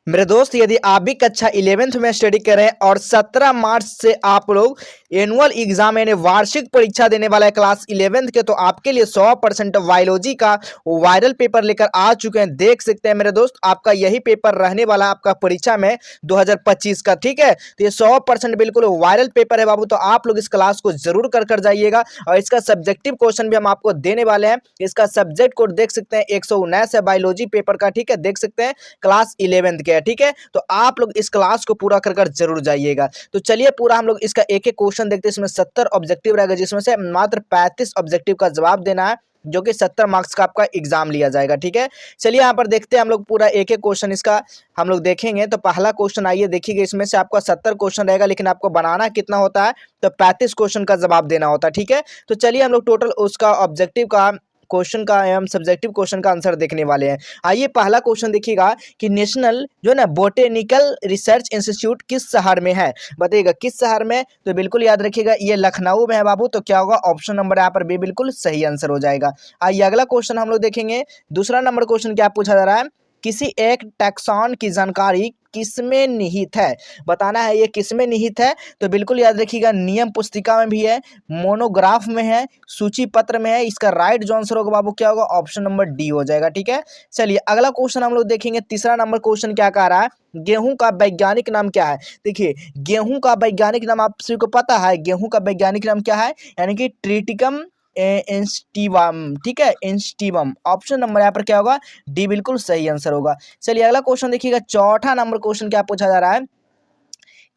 मेरे दोस्त, यदि आप भी कक्षा 11th में स्टडी कर रहे हैं और 17 मार्च से आप लोग एनुअल एग्जाम यानी वार्षिक परीक्षा देने वाला है क्लास 11th के, तो आपके लिए 100% बायोलॉजी का वायरल पेपर लेकर आ चुके हैं। देख सकते हैं मेरे दोस्त, आपका यही पेपर रहने वाला आपका परीक्षा में 2025 का। ठीक है, तो ये 100% बिल्कुल वायरल पेपर है बाबू, तो आप लोग इस क्लास को जरूर कर जाइएगा। और इसका सब्जेक्टिव क्वेश्चन भी हम आपको देने वाले हैं। इसका सब्जेक्ट कोड देख सकते हैं 119 है बायोलॉजी पेपर का। ठीक है, देख सकते हैं क्लास 11th के है। ठीक है, तो आप लोग इस क्लास को पूरा कर जरूर जाइएगा। तो चलिए पूरा हम लोग इसका एक एक क्वेश्चन देखते हैं। इसमें 70 ऑब्जेक्टिव रहेगा, जिसमें से मात्र 35 ऑब्जेक्टिव का जवाब देना है, जो कि 70 मार्क्स का आपका एग्जाम लिया जाएगा। ठीक है, चलिए यहाँ पर देखते हैं हम लोग पूरा एक एक क्वेश्चन इसका हम लोग देखेंगे। तो पहला क्वेश्चन आइए देखिएगा, इसमें से आपका 70 क्वेश्चन रहेगा, लेकिन आपको बनाना कितना होता है, तो 35 क्वेश्चन का जवाब देना होता है। ठीक है, तो चलिए हम लोग टोटल उसका ऑब्जेक्टिव का क्वेश्चन का एवं सब्जेक्टिव क्वेश्चन का आंसर देखने वाले हैं। आइए पहला क्वेश्चन देखिएगा कि नेशनल जो ना बोटेनिकल रिसर्च इंस्टीट्यूट किस शहर में है, बताइएगा किस शहर में। तो बिल्कुल याद रखिएगा ये लखनऊ में है बाबू, तो क्या होगा ऑप्शन नंबर यहाँ पर बी बिल्कुल सही आंसर हो जाएगा। आइए अगला क्वेश्चन हम लोग देखेंगे। दूसरा नंबर क्वेश्चन क्या पूछा जा रहा है, किसी एक टैक्सॉन की जानकारी किसमें निहित है, बताना है ये किसमें निहित है। तो बिल्कुल याद रखिएगा नियम पुस्तिका में भी है, मोनोग्राफ में है, सूची पत्र में है। इसका राइट जो आंसर होगा बाबू क्या होगा, ऑप्शन नंबर डी हो जाएगा। ठीक है, चलिए अगला क्वेश्चन हम लोग देखेंगे। तीसरा नंबर क्वेश्चन क्या कह रहा है, गेहूं का वैज्ञानिक नाम क्या है। देखिए गेहूं का वैज्ञानिक नाम आप सभी को पता है, गेहूं का वैज्ञानिक नाम क्या है, यानी कि ट्रिटिकम इंस्टीवम। ठीक है, इंस्टीवम ऑप्शन नंबर यहाँ पर क्या होगा, डी बिल्कुल सही आंसर होगा। चलिए अगला क्वेश्चन देखिएगा। चौथा नंबर क्वेश्चन क्या पूछा जा रहा है,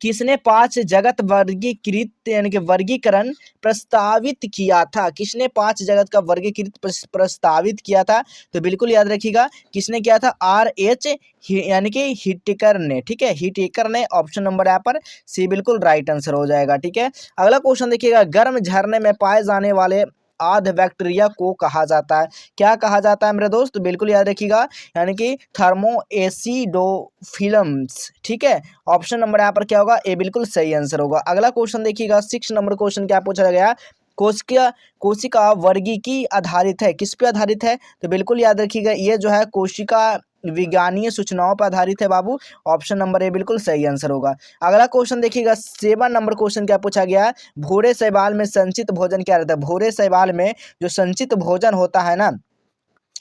किसने 5 जगत वर्गीकृत यानी कि वर्गीकरण प्रस्तावित किया था, किसने 5 जगत का वर्गीकृत प्रस्तावित किया था। तो बिल्कुल याद रखिएगा किसने किया था, RH यानी कि हिटकर ने। ठीक है, हिटकर ने, ऑप्शन नंबर यहाँ पर सी बिल्कुल राइट आंसर हो जाएगा। ठीक है, अगला क्वेश्चन देखिएगा। गर्म झरने में पाए जाने वाले आध बैक्टीरिया को कहा जाता है, क्या कहा जाता है मेरे दोस्त, बिल्कुल याद रखिएगा, यानी कि थर्मो एसिडोफिलम्स। ठीक है, ऑप्शन नंबर यहाँ पर क्या होगा, ए बिल्कुल सही आंसर होगा। अगला क्वेश्चन देखिएगा। 6 नंबर क्वेश्चन क्या पूछा गया, कोशिका कोशिका वर्गीकी आधारित है, किस पे आधारित है। तो बिल्कुल याद रखिएगा ये जो है कोशिका विज्ञानीय सूचनाओं पर आधारित है बाबू, ऑप्शन नंबर ए बिल्कुल सही आंसर होगा। अगला क्वेश्चन देखिएगा। 7 नंबर क्वेश्चन क्या पूछा गया, भूरे शैवाल में संचित भोजन क्या रहता है। भूरे शैवाल में जो संचित भोजन होता है ना,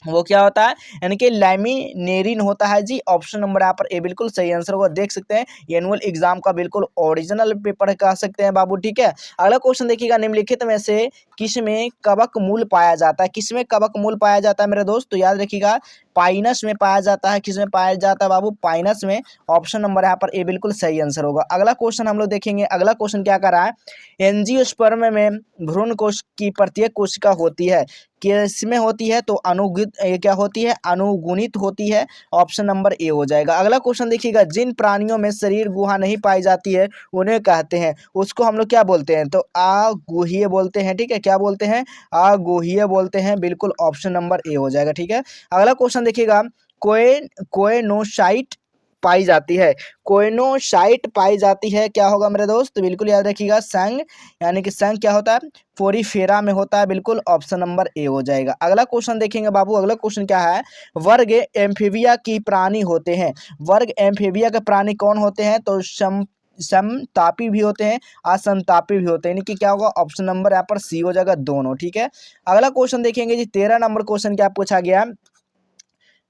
वो क्या होता है, यानी कि लैमिनेरिन होता है जी, ऑप्शन नंबर यहाँ पर ए बिल्कुल सही आंसर होगा। देख सकते हैं एनुअल एग्जाम का बिल्कुल ओरिजिनल पेपर कह सकते हैं बाबू। ठीक है, अगला क्वेश्चन देखिएगा। निम्नलिखित में से किसमें कवक मूल पाया जाता है, किसमें कवक मूल पाया जाता है मेरे दोस्त। तो याद रखिएगा पाइनस में पाया जाता है, किसमें पाया जाता है बाबू, पाइनस में, ऑप्शन नंबर यहाँ पर ए बिल्कुल सही आंसर होगा। अगला क्वेश्चन हम लोग देखेंगे। अगला क्वेश्चन क्या कर रहा है, एंजियोस्पर्म में भ्रूण कोश की प्रत्येक कोशिका होती है, किसमें होती है। तो क्या होती है, अनुगुणित होती है, ऑप्शन नंबर ए हो जाएगा। अगला क्वेश्चन देखिएगा। जिन प्राणियों में शरीर गुहा नहीं पाई जाती है उन्हें कहते हैं, उसको हम लोग क्या बोलते हैं, तो अगुहीय बोलते हैं। ठीक है, क्या बोलते हैं, अगुहीय बोलते हैं, बिल्कुल ऑप्शन नंबर ए हो जाएगा। ठीक है, अगला क्वेश्चन देखिएगा। कोएनोसाइट पाई जाती है, कोएनोसाइट पाई जाती है, क्या होगा मेरे दोस्त, तो बिल्कुल याद रखिएगा संघ, यानी कि संघ क्या होता है, पोरीफेरा में होता है, बिल्कुल ऑप्शन नंबर ए हो जाएगा। अगला क्वेश्चन देखेंगे बाबू। अगला क्वेश्चन क्या है, वर्ग एम्फीबिया की प्राणी होते हैं, वर्ग एम्फीबिया के प्राणी कौन होते हैं। तो समतापी भी होते हैं, असमतापी भी होते हैं, यानी कि क्या होगा, ऑप्शन नंबर यहाँ पर सी हो जाएगा, दोनों। ठीक है, अगला क्वेश्चन देखेंगे जी। 13 नंबर क्वेश्चन क्या पूछा गया,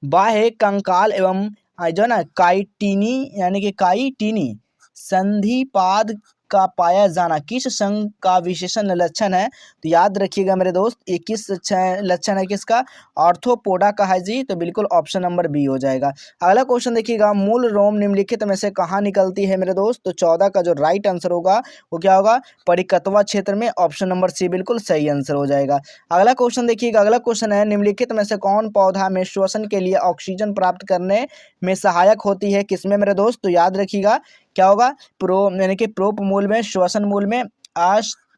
बाह्य कंकाल एवं जो ना काइटिनी यानी कि काइटिनी संधिपाद का पाया जाना किस संघ का विशेषण लक्षण है। तो याद रखिएगा मेरे दोस्त ये किस लक्षण है, किसका, ऑर्थोपोडा का है जी, तो बिल्कुल ऑप्शन नंबर बी हो जाएगा। अगला क्वेश्चन देखिएगा। मूल रोम निम्नलिखित में से कहाँ निकलती है मेरे दोस्त। तो 14 का जो राइट आंसर होगा वो क्या होगा, परिकत्वा क्षेत्र में, ऑप्शन नंबर सी बिल्कुल सही आंसर हो जाएगा। अगला क्वेश्चन देखिएगा। अगला क्वेश्चन है, निम्नलिखित में से कौन पौधा में श्वसन के लिए ऑक्सीजन प्राप्त करने में सहायक होती है, किसमें मेरे दोस्त। तो याद रखिएगा क्या होगा, प्रो यानी कि प्रोप मूल में, श्वसन मूल में,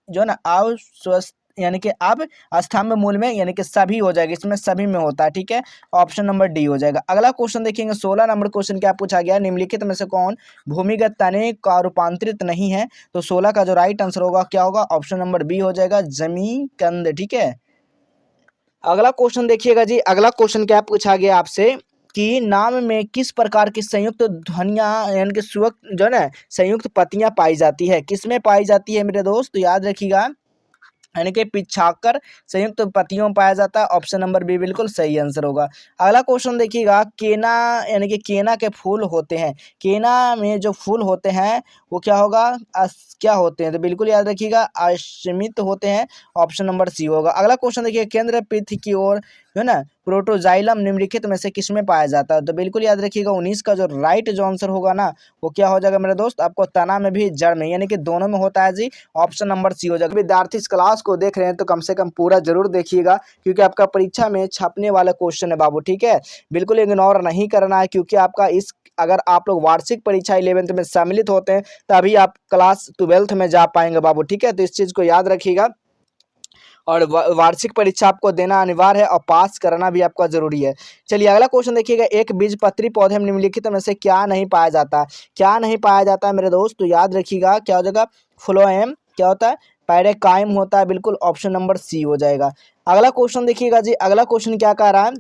जो ना अश्वस्त यानी कि अब स्तंभ मूल में, यानी कि सभी हो जाएगा, इसमें सभी में होता है। ठीक है, ऑप्शन नंबर डी हो जाएगा। अगला क्वेश्चन देखेंगे। 16 नंबर क्वेश्चन क्या पूछा गया, निम्नलिखित में से कौन भूमिगत तने का रूपांतरित नहीं है। तो 16 का जो राइट आंसर होगा क्या होगा, ऑप्शन नंबर बी हो जाएगा, जमी कंद। ठीक है, अगला क्वेश्चन देखिएगा जी। अगला क्वेश्चन क्या पूछा गया आपसे कि नाम में किस प्रकार की संयुक्त ध्वनियाँ यानी कि जो है ना संयुक्त पत्तियां पाई जाती है, किसमें पाई जाती है मेरे दोस्त, तो याद रखिएगा यानी कि पिच्छाकर संयुक्त पत्तियों में पाया जाता है। ऑप्शन नंबर बी बिल्कुल सही आंसर होगा। अगला क्वेश्चन देखिएगा, केना यानी कि केना के फूल होते हैं, केना में जो फूल होते हैं वो क्या होगा, क्या होते हैं, तो बिल्कुल याद रखिएगा अश्मित होते हैं। ऑप्शन नंबर सी होगा। अगला क्वेश्चन देखिए, केंद्र पृथ्वी की ओर जो है ना प्रोटोजाइलम निम्नलिखित में से किसमें पाया जाता है, तो बिल्कुल याद रखिएगा 19 का जो राइट जो आंसर होगा ना वो क्या हो जाएगा मेरे दोस्त, आपको तना में भी जड़ में यानी कि दोनों में होता है जी। ऑप्शन नंबर सी हो जाएगा। विद्यार्थी इस क्लास को देख रहे हैं तो कम से कम पूरा जरूर देखिएगा, क्योंकि आपका परीक्षा में छपने वाला क्वेश्चन है बाबू, ठीक है। बिल्कुल इग्नोर नहीं करना है, क्योंकि आपका इस अगर आप लोग वार्षिक परीक्षा 11th में सम्मिलित होते हैं तभी आप क्लास 12th में जा पाएंगे बाबू, ठीक है। तो इस चीज़ को याद रखिएगा, और वार्षिक परीक्षा आपको देना अनिवार्य है और पास करना भी आपका जरूरी है। चलिए अगला क्वेश्चन देखिएगा, एक बीजपत्री पौधे में निम्नलिखित में से क्या नहीं पाया जाता, क्या नहीं पाया जाता है मेरे दोस्त, तो याद रखिएगा क्या हो जाएगा, फ्लोएम क्या होता है, पैरेकाइम होता है, बिल्कुल ऑप्शन नंबर सी हो जाएगा। अगला क्वेश्चन देखिएगा जी, अगला क्वेश्चन क्या कह रहा है,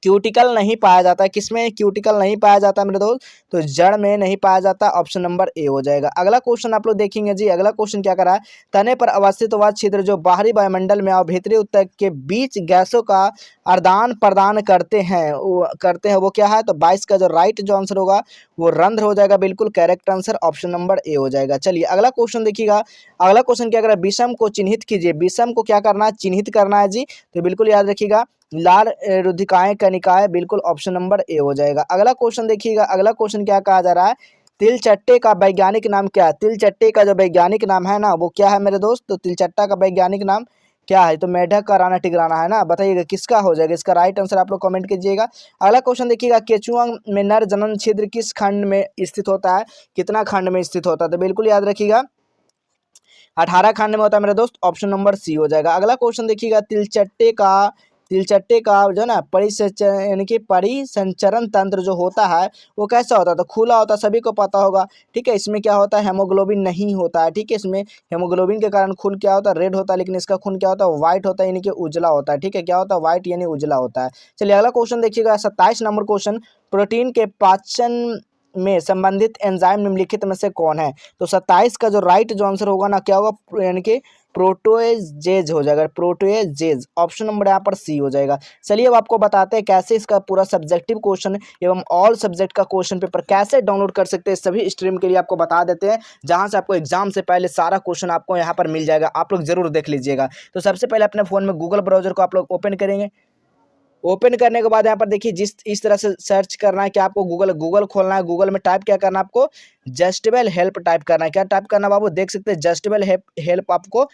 क्यूटिकल नहीं पाया जाता है, किसमें क्यूटिकल नहीं पाया जाता मेरे दोस्त, तो जड़ में नहीं पाया जाता। ऑप्शन नंबर ए हो जाएगा। अगला क्वेश्चन आप लोग देखेंगे जी, अगला क्वेश्चन क्या करा है, तने पर अवस्थित वह छिद्र जो बाहरी वायुमंडल में और भीतरी उत्तक के बीच गैसों का आदान प्रदान करते हैं वो क्या है, तो 22 का जो राइट जो आंसर होगा वो रंध्र हो जाएगा, बिल्कुल correct answer option number A हो जाएगा। चलिए अगला क्वेश्चन देखिएगा, अगला क्वेश्चन क्या करा है, विषम को चिन्हित कीजिए, विषम को क्या करना है, चिन्हित करना है जी, तो बिल्कुल याद रखिएगा लाल रुधिकाएं कनिकाएं, बिल्कुल ऑप्शन नंबर ए हो जाएगा। अगला क्वेश्चन देखिएगा, अगला क्वेश्चन क्या कहा जा रहा है, तिलचट्टे का वैज्ञानिक नाम क्या है, तिलचट्टे का जो वैज्ञानिक नाम है ना वो क्या है मेरे दोस्त, तो तिलचट्टा का वैज्ञानिक नाम क्या है, तो मेढक का राणा टिग्राना है ना, बताइएगा किसका हो जाएगा, इसका राइट आंसर आप लोग कमेंट कीजिएगा। अगला क्वेश्चन देखिएगा, केचुआ में नर जनन छिद्र किस खंड में स्थित होता है, कितना खंड में स्थित होता है, तो बिल्कुल याद रखिएगा 18 खंड में होता है मेरे दोस्त, ऑप्शन नंबर सी हो जाएगा। अगला क्वेश्चन देखिएगा, तिलचट्टे का जो है ना परिसंचरण यानी कि परिसंचरण तंत्र जो होता है वो कैसा होता है, तो खुला होता है, सभी को पता होगा, ठीक है। इसमें क्या होता है, हेमोग्लोबिन नहीं होता है, ठीक है। इसमें हेमोग्लोबिन के कारण खून क्या होता है, रेड होता है, लेकिन इसका खून क्या होता है, व्हाइट होता है, यानी कि उजला होता है, ठीक है। क्या होता है, व्हाइट यानी उजला होता है। चलिए अगला क्वेश्चन देखिएगा, 27 नंबर क्वेश्चन, प्रोटीन के पाचन में संबंधित एंजाइम निम्नलिखित में से कौन है, तो 27 का जो राइट जो आंसर होगा ना क्या होगा, यानी कि प्रोटोएजेज हो जाएगा, प्रोटोएजेज ऑप्शन नंबर यहाँ पर सी हो जाएगा। चलिए अब आपको बताते हैं कैसे इसका पूरा सब्जेक्टिव क्वेश्चन एवं ऑल सब्जेक्ट का क्वेश्चन पेपर कैसे डाउनलोड कर सकते हैं, सभी स्ट्रीम के लिए आपको बता देते हैं, जहां से आपको एग्जाम से पहले सारा क्वेश्चन आपको यहाँ पर मिल जाएगा, आप लोग जरूर देख लीजिएगा। तो सबसे पहले अपने फोन में गूगल ब्राउजर को आप लोग ओपन करेंगे, ओपन करने के बाद यहाँ पर देखिए जिस इस तरह से सर्च करना है कि आपको गूगल खोलना है, गूगल में टाइप क्या करना है आपको, जस्टेबल हेल्प टाइप करना है। क्या टाइप करना है बाबू, देख सकते हैं जस्टेबल हेल्प आपको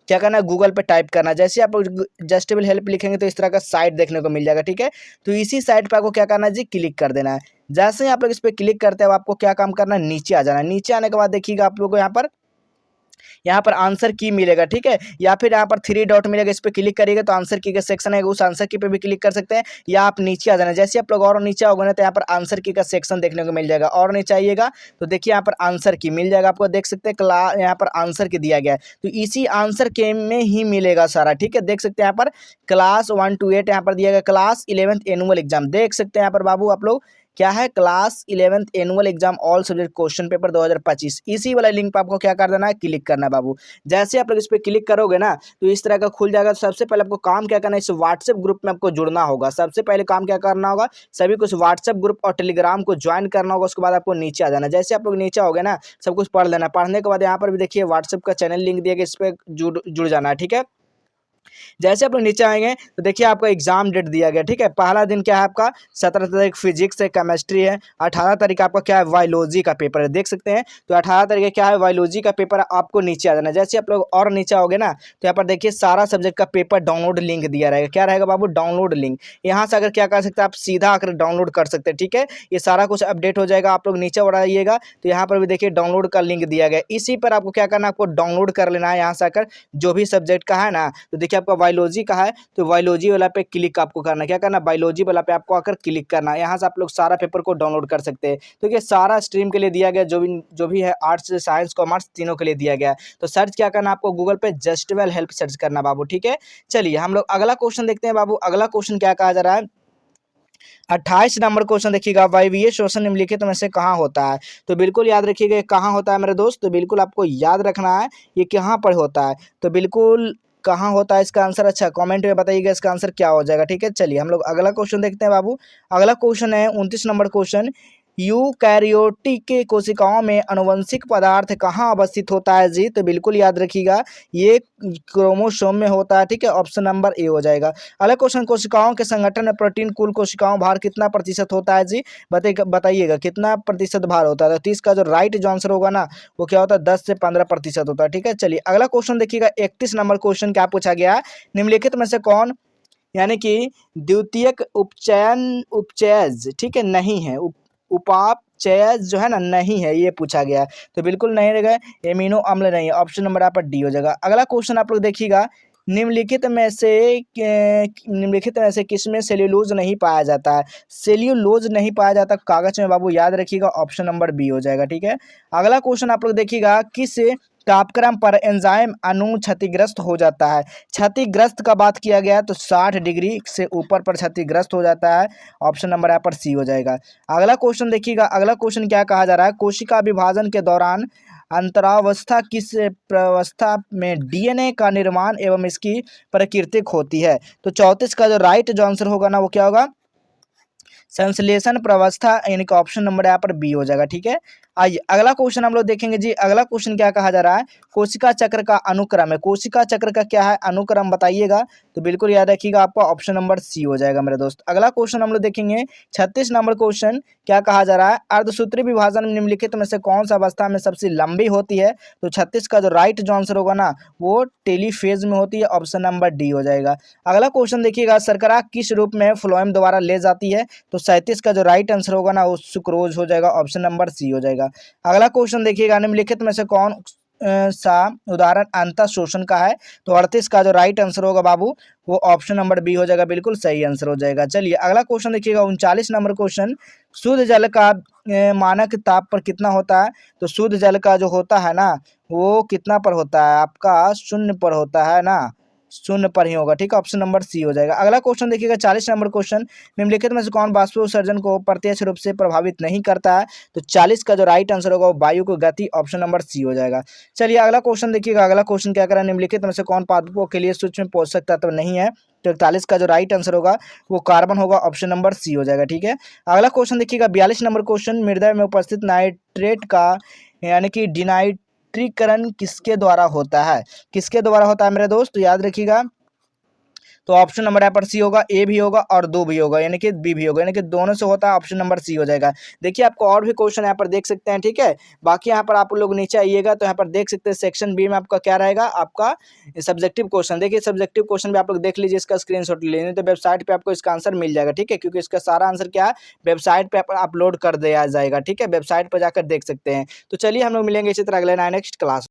क्या करना है, गूगल पे टाइप करना है। जैसे आप जस्टेबल हेल्प लिखेंगे तो इस तरह का साइट देखने को मिल जाएगा, ठीक है। तो इसी साइट पे आपको क्या करना है जी, क्लिक कर देना है। जैसे ही आप लोग इस पर क्लिक करते हैं आपको क्या काम करना है, नीचे आ जाना है। नीचे आने के बाद देखिएगा आप लोग को यहाँ पर आंसर की मिलेगा, ठीक है, या फिर यहाँ पर 3 डॉट मिलेगा, इस पर क्लिक करिएगा तो आंसर की का सेक्शन है, उस आंसर की पे भी क्लिक कर सकते हैं, या आप नीचे आ जाना। जैसे आप लोग और नीचे आओगे ना तो यहाँ पर आंसर की का सेक्शन देखने को मिल जाएगा, और नीचे आइएगा तो देखिए यहाँ पर आंसर की मिल जाएगा आपको, देख सकते हैं यहाँ पर आंसर की दिया गया है, तो इसी आंसर के में ही मिलेगा सारा, ठीक है। देख सकते हैं यहाँ पर क्लास 1 to 8 यहाँ पर दिया गया, क्लास 11th एनुअल एग्जाम, देख सकते हैं यहाँ पर बाबू आप लोग क्या है, class 11th annual exam all subject question paper 2025, इसी वाला लिंक पर आपको क्या कर देना है, क्लिक करना है बाबू। जैसे आप लोग इस पर क्लिक करोगे ना तो इस तरह का खुल जाएगा। सबसे पहले आपको काम क्या करना है, इस व्हाट्सएप ग्रुप में आपको जुड़ना होगा। सबसे पहले काम क्या करना होगा, सभी कुछ व्हाट्सएप ग्रुप और टेलीग्राम को ज्वाइन करना होगा। उसके बाद आपको नीचे आ जाना। जैसे आप लोग नीचे आओगे ना सब कुछ पढ़ लेना, पढ़ने के बाद यहाँ पर भी देखिए व्हाट्सएप का चैनल लिंक दिया गया, इस पर जुड़ जाना है, ठीक है। जैसे आप लोग नीचे आएंगे तो देखिए आपका एग्जाम डेट दिया गया, ठीक है। पहला दिन क्या है आपका 17 तारीख फिजिक्स है, केमिस्ट्री है, 18 तारीख आपका क्या है बायोलॉजी का पेपर है, देख सकते हैं। तो 18 तारीख क्या है बायोलॉजी का पेपर, आपको नीचे आ जाना। जैसे आप लोग और नीचे आओगे ना तो यहाँ पर देखिए सारा सब्जेक्ट का पेपर डाउनलोड लिंक दिया रहेगा, क्या रहेगा बाबू, डाउनलोड लिंक। यहाँ से अगर क्या कर सकते हैं आप सीधा आकर डाउनलोड कर सकते हैं, ठीक है। ये सारा कुछ अपडेट हो जाएगा। आप लोग नीचे बढ़ाइएगा तो यहाँ पर भी देखिए डाउनलोड का लिंक दिया गया, इसी पर आपको क्या करना है, आपको डाउनलोड कर लेना है। यहाँ से आकर जो भी सब्जेक्ट का है ना, तो देखिए आपका बायोलॉजी का है तो बायोलॉजी वाला पे क्लिक आपको करना है, क्या करना, बायोलॉजी वाला पे आपको आकर क्लिक करना है। यहाँ से आप लोग सारा पेपर को डाउनलोड कर सकते हैं। तो ये सारा स्ट्रीम के लिए दिया गया, जो भी है आर्ट्स साइंस कॉमर्स तीनों के लिए दिया गया है। तो सर्च क्या करना आपको, गूगल पे जस्टेबल हेल्प सर्च करना बाबू, ठीक है। चलिए हम लोग अगला क्वेश्चन देखते हैं बाबू। अगला क्वेश्चन क्या कहा जा रहा है, 28 नंबर क्वेश्चन देखिएगा, वायवीय श्वसन निम्नलिखित में से कहाँ होता है? तो बिल्कुल याद रखिएगा, ये कहाँ होता है मेरे दोस्त, तो बिल्कुल आपको याद रखना है ये कहाँ पर होता है। तो बिल्कुल कहाँ होता है इसका आंसर, अच्छा कमेंट में बताइएगा इसका आंसर क्या हो जाएगा। ठीक है, चलिए हम लोग अगला क्वेश्चन देखते हैं बाबू। अगला क्वेश्चन है 29 नंबर क्वेश्चन, यूकैरियोटिक के कोशिकाओं में आनुवंशिक पदार्थ कहाँ अवस्थित होता है जी? तो बिल्कुल याद रखिएगा ये क्रोमोसोम में होता है। ठीक है, ऑप्शन नंबर ए हो जाएगा। अगला क्वेश्चन, कोशिकाओं के संगठन में प्रोटीन कुल कोशिकाओं भार कितना प्रतिशत होता है जी? बताइएगा कितना प्रतिशत भार होता है। तो 30 का जो राइट जो आंसर होगा ना वो क्या होता है, 10 से 15% होता है। ठीक है, चलिए अगला क्वेश्चन देखिएगा, 31 नंबर क्वेश्चन क्या पूछा गया है, निम्नलिखित में से कौन यानी कि द्वितीयक उपचयज ठीक है नहीं है, उपापचयज जो है ना नहीं है, ये पूछा गया है। तो बिल्कुल नहीं रहेगा, एमिनो अम्ल नहीं है, ऑप्शन नंबर यहाँ पर डी हो जाएगा। अगला क्वेश्चन आप लोग देखिएगा, निम्नलिखित में से किसमें सेल्यूलोज नहीं पाया जाता है? सेल्यूलोज नहीं पाया जाता कागज में बाबू, याद रखिएगा ऑप्शन नंबर बी हो जाएगा। ठीक है, अगला क्वेश्चन आप लोग देखिएगा, किस तापक्रम पर एंजाइम अणु क्षतिग्रस्त हो जाता है? क्षतिग्रस्त का बात किया गया तो 60 डिग्री से ऊपर पर क्षतिग्रस्त हो जाता है, ऑप्शन नंबर यहाँ पर सी हो जाएगा। अगला क्वेश्चन देखिएगा, अगला क्वेश्चन क्या कहा जा रहा है, कोशिका विभाजन के दौरान अंतरावस्था किस प्रावस्था में डीएनए का निर्माण एवं इसकी प्राकृतिक होती है? तो 34 का जो राइट जो आंसर होगा ना वो क्या होगा, संश्लेषण प्रावस्था, यानी कि ऑप्शन नंबर यहाँ पर बी हो जाएगा। ठीक है, आइए अगला क्वेश्चन हम लोग देखेंगे जी। अगला क्वेश्चन क्या कहा जा रहा है, कोशिका चक्र का अनुक्रम है, कोशिका चक्र का क्या है अनुक्रम बताइएगा। तो बिल्कुल याद रखिएगा आपका ऑप्शन नंबर सी हो जाएगा मेरे दोस्त। अगला क्वेश्चन हम लोग देखेंगे 36 नंबर क्वेश्चन क्या कहा जा रहा है, अर्धसूत्री विभाजन निम्नलिखित में से कौन सा अवस्था में सबसे लंबी होती है? तो 36 का जो राइट जो आंसर होगा ना वो टेलीफेज में होती है, ऑप्शन नंबर डी हो जाएगा। अगला क्वेश्चन देखिएगा, शर्करा किस रूप में फ्लोएम द्वारा ले जाती है? तो 37 का जो राइट आंसर होगा ना वो सुक्रोज हो जाएगा, ऑप्शन नंबर सी हो जाएगा। अगला क्वेश्चन देखिएगा, निम्नलिखित में से कौन सा उदाहरण अंतः शोषण का है? तो 38 का जो राइट आंसर होगा बाबू वो ऑप्शन नंबर बी हो जाएगा, बिल्कुल सही आंसर हो जाएगा। चलिए अगला क्वेश्चन देखिएगा, 39 नंबर क्वेश्चन, शुद्ध जल का मानक ताप पर कितना होता है? तो शुद्ध जल का जो होता है ना वो कितना पर होता है आपका, 0 पर होता है ना, 0 पर ही होगा। ठीक है, ऑप्शन नंबर सी हो जाएगा। अगला क्वेश्चन देखिएगा 40 नंबर क्वेश्चन, निम्नलिखित में से कौन वाष्पोत्सर्जन को प्रत्यक्ष रूप से प्रभावित नहीं करता है? तो 40 का जो राइट आंसर होगा वो वायु की गति, ऑप्शन नंबर सी हो जाएगा। चलिए अगला क्वेश्चन देखिएगा, अगला क्वेश्चन क्या करा, निम्नलिखित में से कौन पादपों के लिए सूक्ष्म पोषक तत्व नहीं है? तो 41 का जो राइट आंसर होगा वो कार्बन होगा, ऑप्शन नंबर सी हो जाएगा। ठीक है, अगला क्वेश्चन देखिएगा 42 नंबर क्वेश्चन, मृदा में उपस्थित नाइट्रेट का यानी कि डिनाइट्रीकरण किसके द्वारा होता है? किसके द्वारा होता है मेरे दोस्त? तो याद रखिएगा, तो ऑप्शन नंबर यहाँ पर सी होगा, ए भी होगा और 2 भी होगा, यानी कि बी भी होगा, यानी कि दोनों से होता है, ऑप्शन नंबर सी हो जाएगा। देखिए आपको और भी क्वेश्चन यहाँ पर देख सकते हैं। ठीक है, बाकी यहाँ पर आप लोग नीचे आइएगा तो यहाँ पर देख सकते हैं सेक्शन बी में आपका क्या रहेगा, आपका सब्जेक्टिव क्वेश्चन। देखिए सब्जेक्टिव क्वेश्चन भी आप लोग देख लीजिए, इसका स्क्रीनशॉट ले लीजिए तो वेबसाइट पर आपको इसका आंसर मिल जाएगा। ठीक है, क्योंकि इसका सारा आंसर क्या है वेबसाइट पर अपलोड कर दिया जाएगा। ठीक है, वेबसाइट पर जाकर देख सकते हैं। तो चलिए हम लोग मिलेंगे इसी तरह अगले नेक्स्ट क्लास।